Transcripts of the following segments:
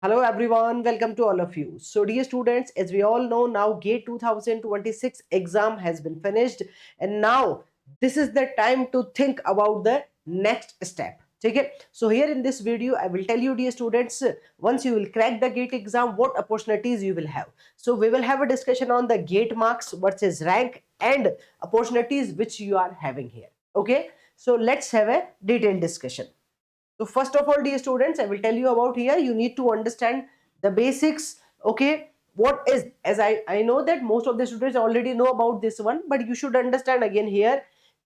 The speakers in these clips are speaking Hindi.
Hello everyone, welcome to all of you. So dear students, as we all know now GATE 2026 exam has been finished and now this is the time to think about the next step. Okay, so here in this video I will tell you dear students, once you will crack the GATE exam what opportunities you will have. So we will have a discussion on the GATE marks versus rank and opportunities which you are having here. Okay, so let's have a detailed discussion. So first of all, dear students, I will tell you about here. You need to understand the basics. Okay, what is, as I know that most of the students already know about this one, but you should understand again here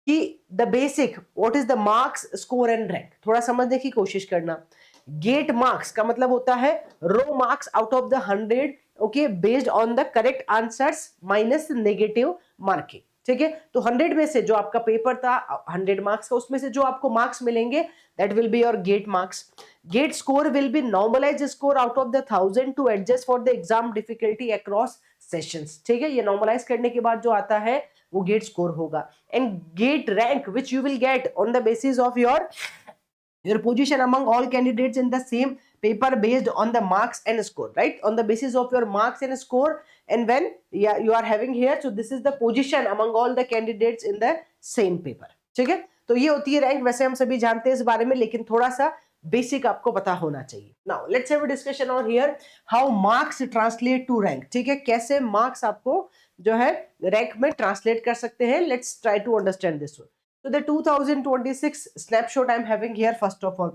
कि the basic what is the marks, score and rank. थोड़ा समझने की कोशिश करना. Gate marks का मतलब होता है raw marks out of the 100, okay, based on the correct answers minus negative marking. ठीक है, तो 100 में से जो आपका पेपर था 100 मार्क्स का, उसमें से जो आपको मार्क्स मिलेंगे that will be your GATE marks. GATE score will be normalize score out of the 1000 to adjust for the exam difficulty across sessions. ठीक है, ये नॉर्मलाइज करने के बाद जो आता है वो गेट स्कोर होगा. And GATE rank which you will get on the basis of your position among all candidates in the same paper based on the marks and score, right, on the basis of your marks and score. And when you are having here, so this is the position among all the candidates in the same paper. ठीक है, तो ये होती है रैंक. वैसे हम सभी जानते हैं इस बारे में, लेकिन थोड़ा सा बेसिक आपको पता होना चाहिए. Now let's have a discussion on here how marks translate to rank. ठीक है, कैसे मार्क्स आपको जो है रैंक में ट्रांसलेट कर सकते हैं. Let's try to understand this one. So the 2026 snapshot I'm having here. First of all,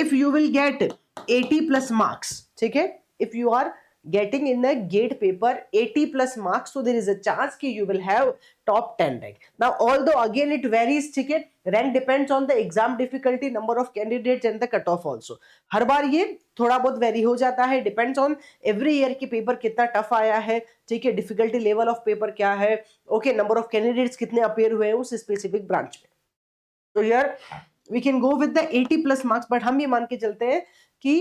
if you will get 80 plus marks, ठीक है, if you are getting in the gate paper 80 plus marks, so there is a chance कि you will have top 10 rank. Now although again it varies, ठीक है, rank depends on the exam difficulty, number of candidates and the cutoff also. हर बार ये थोड़ा बहुत वेरी हो जाता है, डिपेंड्स ऑन एवरी ईयर की पेपर कितना टफ आया है. ठीक है, डिफिकल्टी लेवल ऑफ पेपर क्या है, ओके, नंबर ऑफ कैंडिडेट्स कितने अपेयर हुए हैं उस स्पेसिफिक ब्रांच में. तो here we can go with the 80 plus marks, but हम ये मान के चलते हैं कि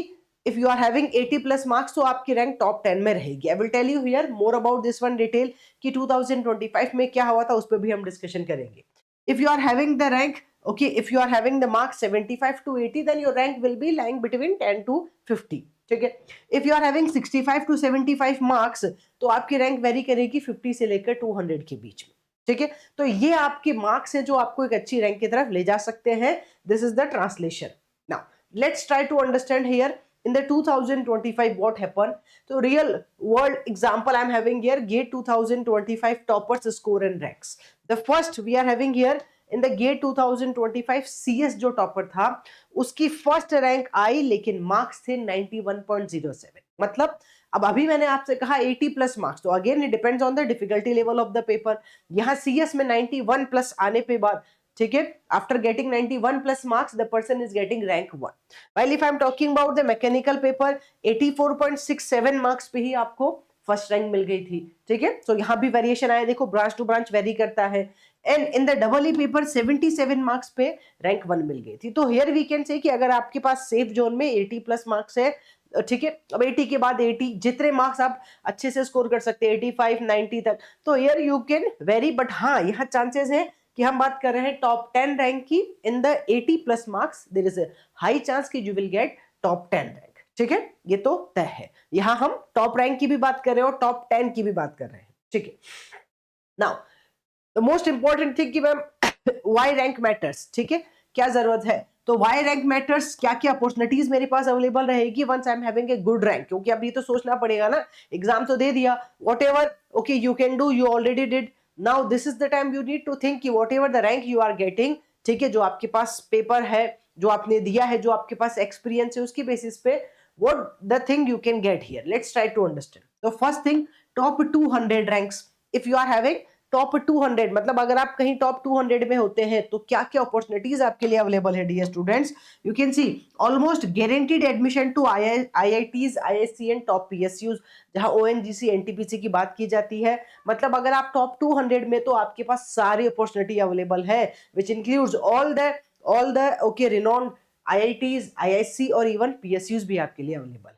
if you are having 80 plus marks तो आपकी रैंक टॉप 10 में रहेगी. I will tell you here more about this one detail कि 2025 में क्या हुआ था, उस पर भी हम डिस्कशन करेंगे. If you are having the rank, okay, if you are having the marks 75 to 80, then your rank will be lying between 10 to 50. ठीक है, if you are having 65 to 75 marks तो आपकी रैंक वेरी करेगी 50 से लेकर 200 के बीच में. ठीक है, तो ये आपके मार्क्स है जो आपको एक अच्छी रैंक की तरफ ले जा सकते हैं. This is the translation. Now let's try to understand here in the 2025 what happened. So real world example I'm having here, GATE 2025 toppers score and ranks. The first we are having here in the GATE 2025 CS जो टॉपर था उसकी फर्स्ट रैंक आई, लेकिन मार्क्स थे 91.07. मतलब अब अभी मैंने आपसे कहा 80 प्लस मार्क्स, तो again it depends on the difficulty level of the paper. यहाँ CS में 91 प्लस आने पे बाद, ठीक है, after getting 91 plus marks the person is getting rank 1. While if I am talking about the mechanical paper 84.67 marks पे ही आपको फर्स्ट रैंक मिल गई थी. ठीक है, तो यहाँ भी वेरिएशन आया, देखो ब्रांच टू ब्रांच वेरी करता है. And in the double E paper 77 marks पे रैंक 1 मिल गई थी. तो हियर वी कैन से कि अगर आपके पास सेफ जोन में 80 प्लस मार्क्स है, ठीक है, अब 80 के बाद 80 जितने मार्क्स आप अच्छे से स्कोर कर सकते हैं 85 90 तक, तो here you can very. But हाँ, यहाँ चांसेस है कि हम बात कर रहे हैं टॉप 10 रैंक की in the 80 plus marks, there is a high chance कि you will get top 10 rank. ठीक है, ये तो तय है. यहां हम टॉप रैंक की भी बात कर रहे हैं और टॉप 10 की भी बात कर रहे हैं. ठीक है, now the most important thing कि मैम वाई रैंक मैटर्स. ठीक है, क्या जरूरत है, तो वाई रैंक मैटर्स, क्या क्या अपॉर्चुनिटीज मेरे पास अवेलेबल रहेगी once I am having a good rank. क्योंकि अभी तो सोचना पड़ेगा ना, एग्जाम तो दे दिया, whatever okay you can do, you already did. Now this is the time you need to think कि whatever the rank you are getting, ठीक है, जो आपके पास पेपर है, जो आपने दिया है, जो आपके पास एक्सपीरियंस है, उसकी बेसिस पे what the thing you can get here. Let's try to understand. So first thing, top 200 ranks. If you are having top 200, मतलब अगर आप कहीं टॉप 200 में होते हैं तो क्या क्या अपॉर्चुनिटीज आपके लिए अवेलेबल है dear students. You can see almost guaranteed admission to IITs, IISc and top PSUs, जहां ONGC NTPC की बात की जाती है. मतलब अगर आप टॉप 200 में, तो आपके पास सारी अपॉर्चुनिटी अवेलेबल है, which includes all the okay renowned IITs, IISc और इवन PSUs भी आपके लिए अवेलेबल है.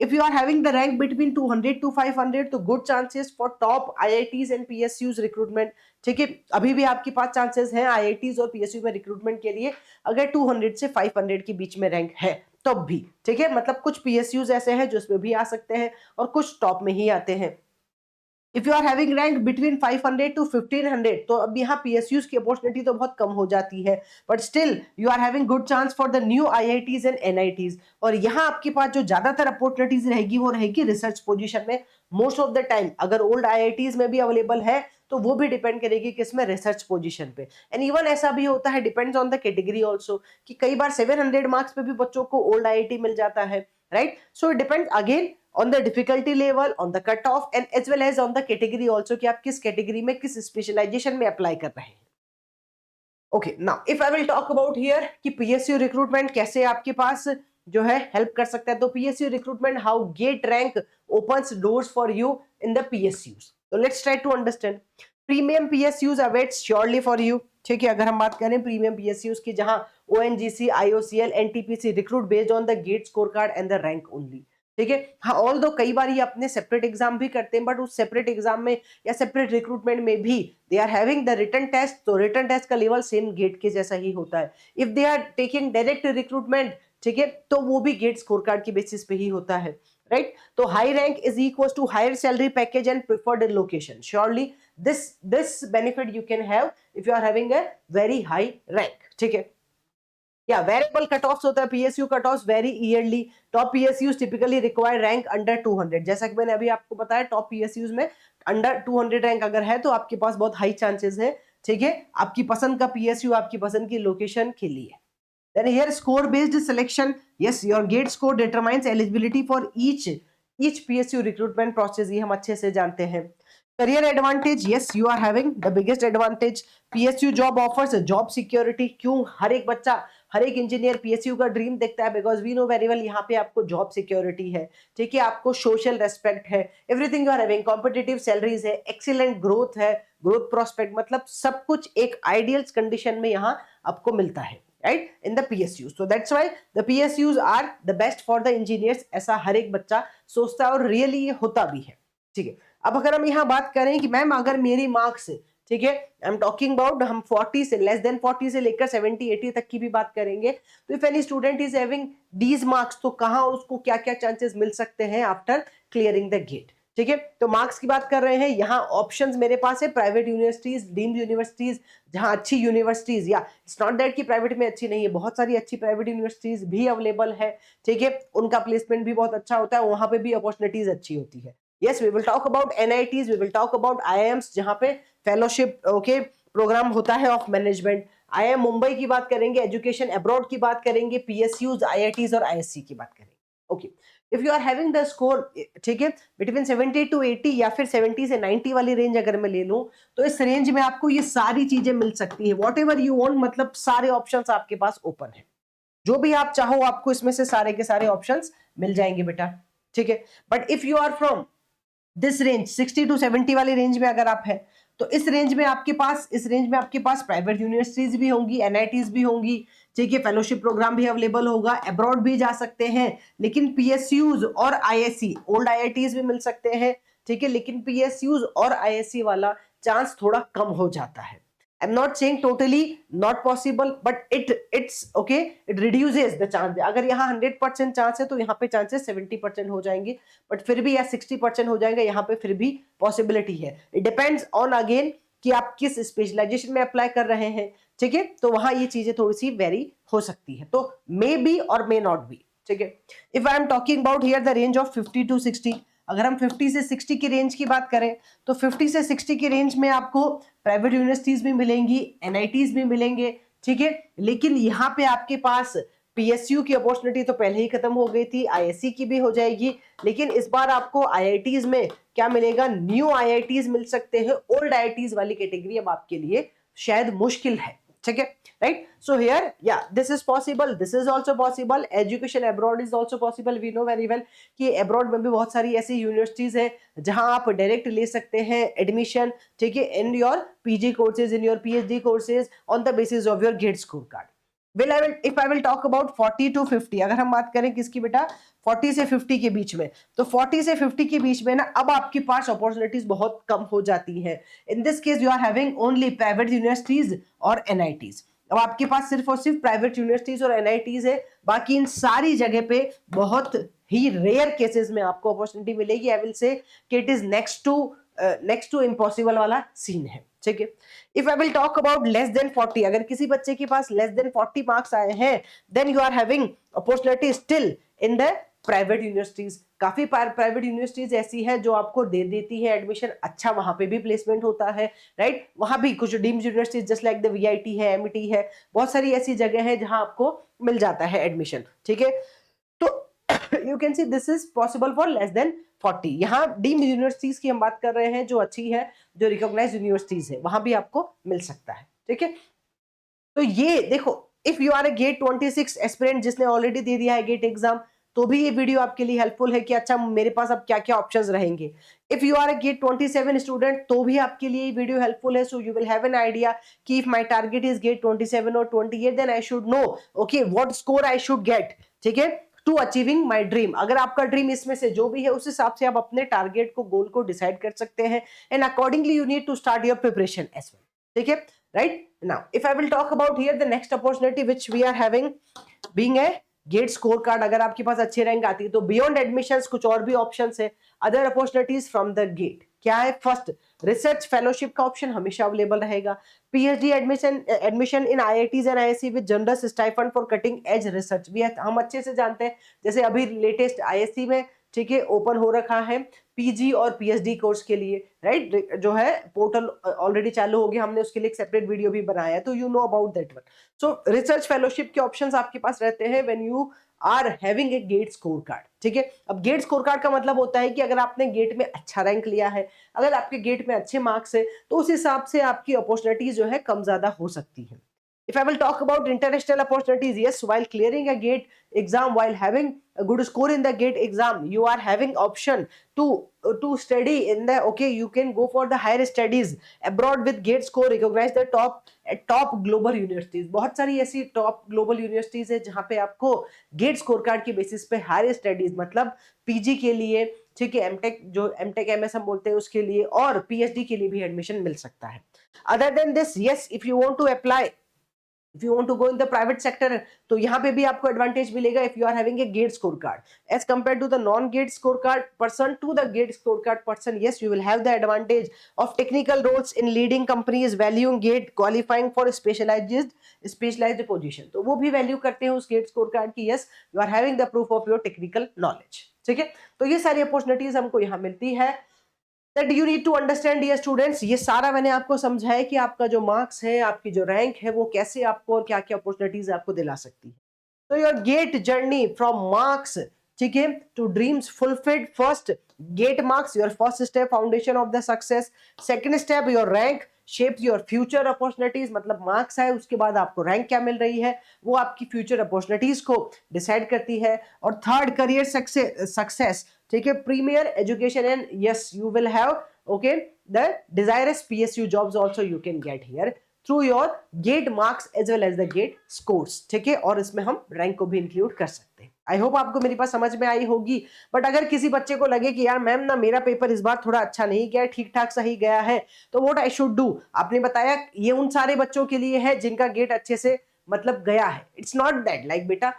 If you are having the rank between 200 to 500, तो good chances for top IITs and PSUs recruitment. ठीक है, अभी भी आपके पास चांसेस हैं IITs और PSU में रिक्रूटमेंट के लिए, अगर 200 से 500 के बीच में रैंक है. तब भी, ठीक है, मतलब कुछ पीएसयूज ऐसे हैं जो इसमें भी आ सकते हैं और कुछ टॉप में ही आते हैं। If you are having rank between 500 to 1500, तो अब यहाँ पीएसयूज की अपॉर्चुनिटी तो बहुत कम हो जाती है, but still you are having good chance for the new IITs and NITs. और यहाँ आपके पास जो ज्यादातर अपॉर्चुनिटीज रहेगी वो रहेगी रिसर्च पोजीशन में मोस्ट ऑफ द टाइम। अगर ओल्ड आईआईटीज में भी अवेलेबल है तो वो भी डिपेंड करेगी किसमें, रिसर्च पोजीशन पे। एंड इवन ऐसा भी होता है, depends on the category also, कि कई बार 700 मार्क्स पे भी बच्चों को ओल्ड आईआईटी मिल जाता है, right. So it depends again on the difficulty level, on the cutoff, and as well as on the category also, कि आप किस कैटेगरी में किस स्पेशलाइजेशन में अप्लाई कर रहे हैं। Okay, now if I will talk about here कि पीएसयू रिक्रूटमेंट कैसे आपके पास जो है हेल्प कर सकता है, तो PSU recruitment, how GATE rank opens doors for you in the PSUs. तो let's try to understand. Premium PSUs awaits surely for you, ठीक है। अगर हम बात करें प्रीमियम पीएसयूज की, जहां ONGC, IOCL, NTPC recruit based on the GATE score card and the rank only, ठीक है। हाँ, ऑल दो कई बार ये अपने सेपरेट एग्जाम भी करते हैं, बट उस सेपरेट एग्जाम में या सेपरेट रिक्रूटमेंट में भी they are having the written test, तो रिटन टेस्ट का लेवल सेम गेट के जैसा ही होता है। If they are taking direct recruitment, ठीक है, तो वो भी गेट स्कोर कार्ड की बेसिस पे ही होता है, राइट। तो high rank is equal to higher salary package and preferred location. Surely this benefit you can have if you are having a very high rank, ठीक है। या वेरिएबल कट ऑफ्स होता है, PSU cut offs very yearly. Top PSUs typically require rank under 200, जैसा कि मैंने अभी आपको बताया, टॉप पीएसयूज में अंडर 200 रैंक अगर है तो आपके पास बहुत हाई चांसेस है, ठीक है, आपकी पसंद का पीएसयू आपकी पसंद की लोकेशन के लिए। Then here score based selection, yes, your gate score determines eligibility for each PSU recruitment process, ये हम अच्छे से जानते हैं। Career advantage, yes, you are having the biggest advantage. PSU job offers job security, क्यों, हर एक बच्चा, हर एक इंजीनियर पीएसयू का ड्रीम देखता है, because we know very well यहाँ पे आपको जॉब सिक्योरिटी है, ठीक है, आपको सोशल रेस्पेक्ट है, everything you are having, competitive salaries है, एक्सीलेंट ग्रोथ है, ग्रोथ प्रोस्पेक्ट, मतलब सब कुछ एक आइडियल कंडीशन में यहाँ आपको मिलता है, right, in the PSUs. So that's why the PSUs are the best for the engineers, ऐसा हर एक बच्चा सोचता है और रियली ये होता भी है, ठीक है। अब अगर हम यहाँ बात करें कि मैम अगर मेरी मार्क्स, ठीक है, आई एम टॉकिंग अबाउट, हम 40 से लेस देन 40 से लेकर 70-80 तक की भी बात करेंगे, तो if any student is having these marks, तो कहाँ उसको क्या क्या चांसेस मिल सकते हैं आफ्टर क्लियरिंग द गेट, ठीक है। तो मार्क्स की बात कर रहे हैं, यहाँ ऑप्शंस मेरे पास है, प्राइवेट यूनिवर्सिटीज, डीम्ड यूनिवर्सिटीज, जहाँ अच्छी यूनिवर्सिटीज, या इट्स नॉट दैट कि प्राइवेट में अच्छी नहीं है, बहुत सारी अच्छी प्राइवेट यूनिवर्सिटीज भी अवेलेबल है, ठीक है, उनका प्लेसमेंट भी बहुत अच्छा होता है, वहां पे भी अपॉर्चुनिटीज अच्छी होती है। Yes, we will talk about NITs, we will talk about IIMs, जहाँ पे फेलोशिप, ओके, प्रोग्राम होता है ऑफ मैनेजमेंट। आईआईएम मुंबई की बात करेंगे, एजुकेशन अब्रॉड की बात करेंगे, पीएसयूज, आईआईटीज और आईएससी की बात करेंगे, okay. If you are having the score, ठीक है, बिटवीन 70 टू 80 या फिर 70 से 90 वाली रेंज अगर मैं ले लूं, तो इस रेंज में आपको ये सारी चीजें मिल सकती है, वॉट एवर यू वांट, मतलब सारे ऑप्शंस आपके पास ओपन है, जो भी आप चाहो आपको इसमें से सारे के सारे ऑप्शंस मिल जाएंगे बेटा, ठीक है। But if you are from this range 60 to 70 वाली रेंज में अगर आप है, तो इस रेंज में आपके पास प्राइवेट यूनिवर्सिटीज भी होंगी, एनआईटीज भी होंगी, ठीक है, फेलोशिप प्रोग्राम भी अवेलेबल होगा, अब्रॉड भी जा सकते हैं, लेकिन पीएसयूज और आईएससी, ओल्ड आईआईटीज भी मिल सकते हैं, ठीक है, लेकिन पीएसयूज और आईएससी वाला चांस थोड़ा कम हो जाता है। I'm not saying totally not possible, but it's okay, it reduces the chance. अगर यहाँ 100% चांस है तो यहाँ पे चांसेस 70% हो जाएंगे, बट फिर भी या 60% हो जाएंगे, यहाँ पे फिर भी पॉसिबिलिटी है। इट डिपेंड्स ऑन अगेन कि आप किस स्पेशलाइजेशन में अप्लाई कर रहे हैं, ठीक है, तो वहां ये चीजें थोड़ी सी वेरी हो सकती है, तो मे बी और मे नॉट बी, ठीक है। If I am talking about here the range of 50 to 60, अगर हम 50 से 60 की रेंज की बात करें, तो 50 से 60 की रेंज में आपको प्राइवेट यूनिवर्सिटीज भी मिलेंगी, एनआईटीज भी मिलेंगे, ठीक है, लेकिन यहाँ पे आपके पास पीएसयू की अपॉर्चुनिटी तो पहले ही खत्म हो गई थी, आईएससी की भी हो जाएगी, लेकिन इस बार आपको आईआईटीज में क्या मिलेगा, न्यू आईआईटीज मिल सकते हैं, ओल्ड आईआईटीज वाली कैटेगरी अब आपके लिए शायद मुश्किल है, ठीक है, राइट। सो हियर या this is possible, this is also possible, education abroad is also possible, we know very well कि अब्रॉड में भी बहुत सारी ऐसी यूनिवर्सिटीज है जहां आप डायरेक्ट ले सकते हैं एडमिशन, ठीक है, in your PG courses, in your PhD courses on the basis of your GATE score card. If I will talk about 40 to 50, अगर हम बात करें किसकी बेटा, 40 से 50 के बीच में, तो 40 से 50 के बीच में ना अब आपके पास अपॉर्चुनिटीज बहुत कम हो जाती हैं। In this case you are having only private universities और एनआईटीज। अब आपके पास सिर्फ और सिर्फ प्राइवेट यूनिवर्सिटीज और एनआईटीज है, बाकी इन सारी जगह पे बहुत ही रेयर केसेस में आपको अपॉर्चुनिटी मिलेगी। आई विल से कि it is next to impossible वाला सीन है, ठीक है। If I will talk about less than 40, अगर किसी बच्चे के पास लेस देन 40 मार्क्स आए हैं, then you are having opportunity still in the private universities. काफी प्राइवेट यूनिवर्सिटीज ऐसी है जो आपको दे देती है एडमिशन, अच्छा वहां पे भी प्लेसमेंट होता है, राइट। वहां भी कुछ deemed universities just like the VIT है, एमईटी है, बहुत सारी ऐसी जगह है जहां आपको मिल जाता है एडमिशन, ठीक है। तो you can see this is possible for less than 40। यहाँ डीम्ड यूनिवर्सिटीज की हम बात कर रहे हैं जो अच्छी है, जो रिकॉग्नाइज्ड यूनिवर्सिटीज है, वहां भी आपको मिल सकता है, ठीक है। तो ये देखो, if you are a GATE 26 aspirant जिसने ऑलरेडी दे दिया है गेट एग्जाम, तो भी ये वीडियो आपके लिए हेल्पफुल है कि अच्छा मेरे पास अब क्या क्या ऑप्शंस रहेंगे। If you are a GATE 27 student, तो भी आपके लिए ये वीडियो हेल्पफुल है। So you will have an idea कि if my target is GATE 27 और 28, then I should know okay what score I should get, ठीक है, टू अचीविंग माई ड्रीम। अगर आपका ड्रीम इसमें से जो भी है, उस हिसाब से आप अपने टारगेट को, गोल को डिसाइड कर सकते हैं, and accordingly you need to start your preparation as well, ठीक है, right. Now, if I will talk about here the next opportunity which we are having being a GATE score card, अगर आपके पास अच्छी रैंक आती है तो बियॉन्ड एडमिशंस कुछ और भी ऑप्शंस है, other opportunities from the GATE. क्या है? फर्स्ट, रिसर्च फेलोशिप का ऑप्शन हमेशा अवेलेबल रहेगा। PhD admission in IITs and IISc with generous stipend for cutting edge research भी हम अच्छे से जानते हैं। जैसे अभी लेटेस्ट आईआईसी में, ठीक है, ओपन हो रखा है पीजी और पीएचडी कोर्स के लिए, राइट, जो है पोर्टल ऑलरेडी चालू हो गया, हमने उसके लिए एक सेपरेट वीडियो भी बनाया है, तो you know about that one. So research fellowship के ऑप्शंस आपके पास रहते हैं when you are having a GATE score card, ठीक है। अब गेट स्कोर कार्ड का मतलब होता है कि अगर आपने गेट में अच्छा रैंक लिया है, अगर आपके गेट में अच्छे मार्क्स है, तो उस हिसाब से आपकी अपॉर्चुनिटीज जो है कम ज्यादा हो सकती है। If I will talk about international opportunities, yes, while clearing a GATE exam, while having a good score in the GATE exam, you are having option to study in the, okay, you can go for the higher studies abroad with GATE score, recognize the top global universities. बहुत सारी ऐसी top global universities है जहाँ पे आपको GATE स्कोर कार्ड की बेसिस पे हायर स्टडीज, मतलब पीजी के लिए, ठीक है, एमटेक, जो एमटेक एमएस हम बोलते हैं उसके लिए, और पीएचडी के लिए भी एडमिशन मिल सकता है। Other than this, yes, if you want to apply, if you want to go in the private sector, तो यहाँ पे भी आपको एडवांटेज मिलेगा if you are having a GATE score card as compare to the non GATE score card person to the GATE score card person. Yes, you will have the advantage of technical roles in leading companies valuing GATE qualifying for specialised position. तो वो भी वैल्यू करते हैं उस गेट स्कोर कार्ड की। Yes, you are having the proof of your technical knowledge, ठीक है। तो ये सारी अपॉर्चुनिटीज हमको यहाँ मिलती है। That you need to understand, dear students, ये सारा मैंने आपको समझाया कि आपका जो मार्क्स है, आपकी जो रैंक है, वो कैसे आपको और क्या क्या अपॉर्चुनिटीज आपको दिला सकती है। तो your GATE journey from marks, ठीक है, to dreams fulfilled. First, GATE marks your first step, foundation of the success. Second step, your rank shapes your future opportunities, मतलब मार्क्स है, उसके बाद आपको रैंक क्या मिल रही है, वो आपकी फ्यूचर अपॉर्चुनिटीज को डिसाइड करती है। और थर्ड, करियर सक्सेस, ठीक है, premier education, and yes, you will have, okay, the desirous PSU jobs also you can get here through your GATE marks as well as the GATE scores, ठीक है। और इसमें हम रैंक को भी इंक्लूड कर सकते हैं। आई होप आपको मेरी बात समझ में आई होगी। बट अगर किसी बच्चे को लगे कि यार मैम ना, मेरा पेपर इस बार थोड़ा अच्छा नहीं गया, ठीक ठाक सही गया है, तो व्हाट आई शुड डू, आपने बताया ये उन सारे बच्चों के लिए है जिनका गेट अच्छे से मतलब गया है। इट्स नॉट दैट लाइक बेटा,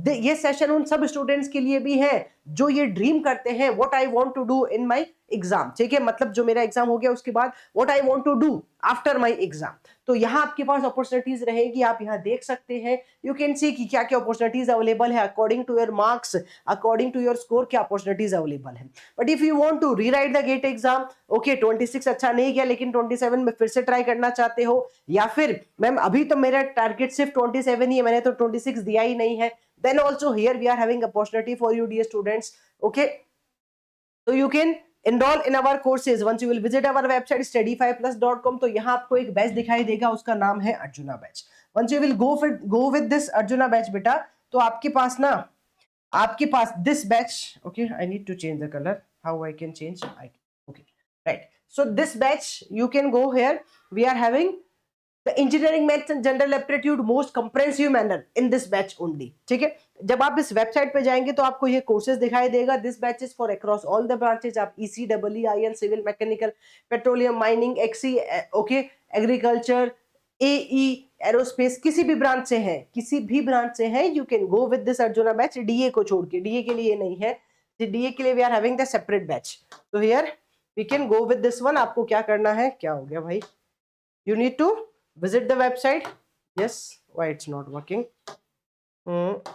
ये सेशन उन सब स्टूडेंट्स के लिए भी है जो ये ड्रीम करते हैं, what I want to do in my exam, ठीक है, मतलब जो मेरा एग्जाम हो गया उसके बाद what I want to do after my exam. तो यहाँ आपके पास अपॉर्चुनिटीज रहेगी, आप यहाँ देख सकते हैं, यू कैन सी कि क्या क्या अपॉर्चुनिटीज अवेलेबल है according to your marks, according to your score, क्या अपॉर्चुनिटीज अवेलेबल है। But if you want to rewrite the GATE exam, okay, 26 अच्छा नहीं गया लेकिन 27 में फिर से ट्राई करना चाहते हो, या फिर मैम अभी तो मेरा टारगेट सिर्फ 27 ही है, मैंने तो 26 दिया ही नहीं है, then also here we are having opportunity for you dear students, okay, so you can enroll in our courses once you will visit our website study5plus.com। तो यहाँ आपको एक बैच दिखाई देगा, उसका नाम है arjuna batch. once you will go with this arjuna batch बेटा, तो आपके पास ना, आपके पास this batch, okay, I need to change the color, how I can change, okay, right, so this batch you can go here, we are having the engineering maths and general aptitude most comprehensive manner in this batch only, ठीक है। जब आप इस वेबसाइट पे जाएंगे तो आपको ये कोर्सेज दिखाई देगा, this batch is for across all the branches, आप EC, double I N, civil, mechanical, petroleum, mining, एक्सी, ओके, एग्रीकल्चर, AE एरोस्पेस, किसी भी ब्रांच से हैं, किसी भी ब्रांच से हैं, you can go with this arjuna batch, DA को छोड़ के, DA के लिए नहीं है, DA के लिए we are having the separate batch, तो here we can go with this one. आपको क्या करना है, क्या हो गया भाई, you need to visit the website. Yes, why it's not working?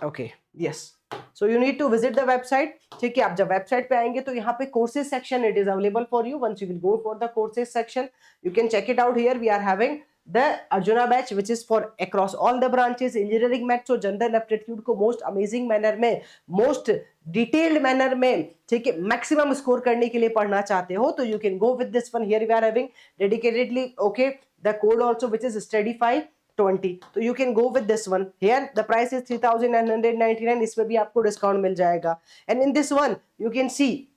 Okay, yes, so you need to visit the website. ठीक है, आप जब वेबसाइट पे आएंगे तो यहाँ पे courses section it is available for you. Once you will go for the courses section, you can check it out. Here we are having the Arjuna batch which is for across all the branches. engineering maths और general aptitude को most amazing manner में, most detailed manner में, ठीक है, मैक्सिमम स्कोर करने के लिए पढ़ना चाहते हो तो you can go with this one. Here we are having dedicatedly, okay, the code also which is STUDY520, तो you can go with this one. Here the price is 3999, इसमें भी आपको डिस्काउंट मिल जाएगा. And in this one you can see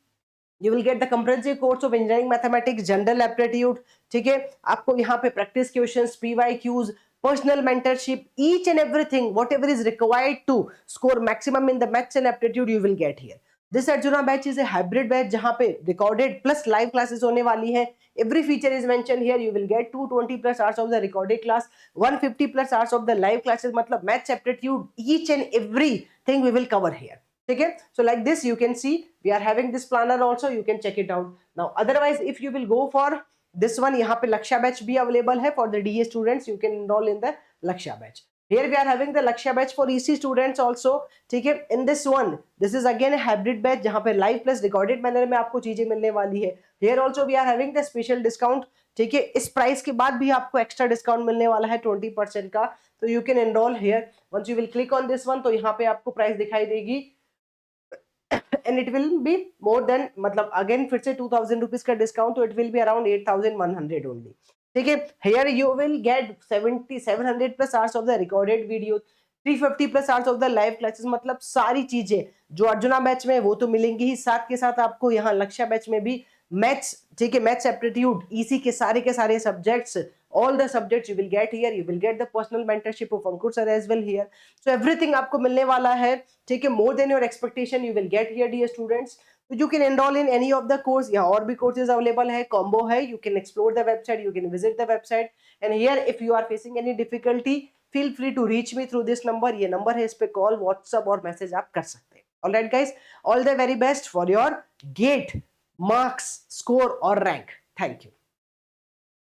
you will get the comprehensive course of engineering mathematics, general aptitude, ठीक है, आपको यहाँ पे practice questions, PYQs, personal mentorship, each and everything whatever is required to score maximum in the maths and aptitude you will get here. This Arjuna batch is a hybrid batch जहाँ पे recorded plus live classes होने वाली है. Every feature is mentioned here. You will get 220 plus hours of the recorded class, 150 plus hours of the live classes. मतलब maths aptitude, each and everything we will cover here. ठीक है, so like this you can see we are having this planner also, you can check it out. Now otherwise if you will go for this one, यहाँ पे Lakshya batch भी available है for the DA students, you can enroll in the Lakshya batch. Here we are having the Lakshya batch for EC students also, ठीक है. In this one this is again a hybrid batch जहाँ पे live plus recorded manner में आपको चीजें मिलने वाली है. Here also we are having the special discount, ठीक है, इस प्राइस के बाद भी आपको एक्स्ट्रा डिस्काउंट मिलने वाला है 20% का, तो you can enrol here. Once you will click on this one तो यहाँ पे आपको प्राइस दिखाई देगी and it will be more than, मतलब again फिर से 2000 rupees का डिस्काउंट, तो it will be around 8100 only. ठीक है, here you will get 700 plus hours of the recorded video, 350 plus hours of the live classes. मतलब सारी चीजें जो अर्जुना बैच में वो तो मिलेंगी ही, साथ के साथ आपको यहाँ लक्ष्य बैच में भी मैथ्स, ठीक है, मैथ्स एप्टीट्यूड, ईसी के सारे subjects, all the subjects you will get here. You will get the personal mentorship of Ankur sir as well here. So everything आपको मिलने वाला है, ठीक है, more than your expectation you will get here dear students. So you can enroll in any of the course. यहाँ और भी courses available है, combo है, you can explore the website, you can visit the website. And here if you are facing any difficulty, feel free to reach me through this number. ये number है, इस पे call, WhatsApp और message आप कर सकते हैं. Alright guys, all the very best for your GATE marks, score or rank. Thank you.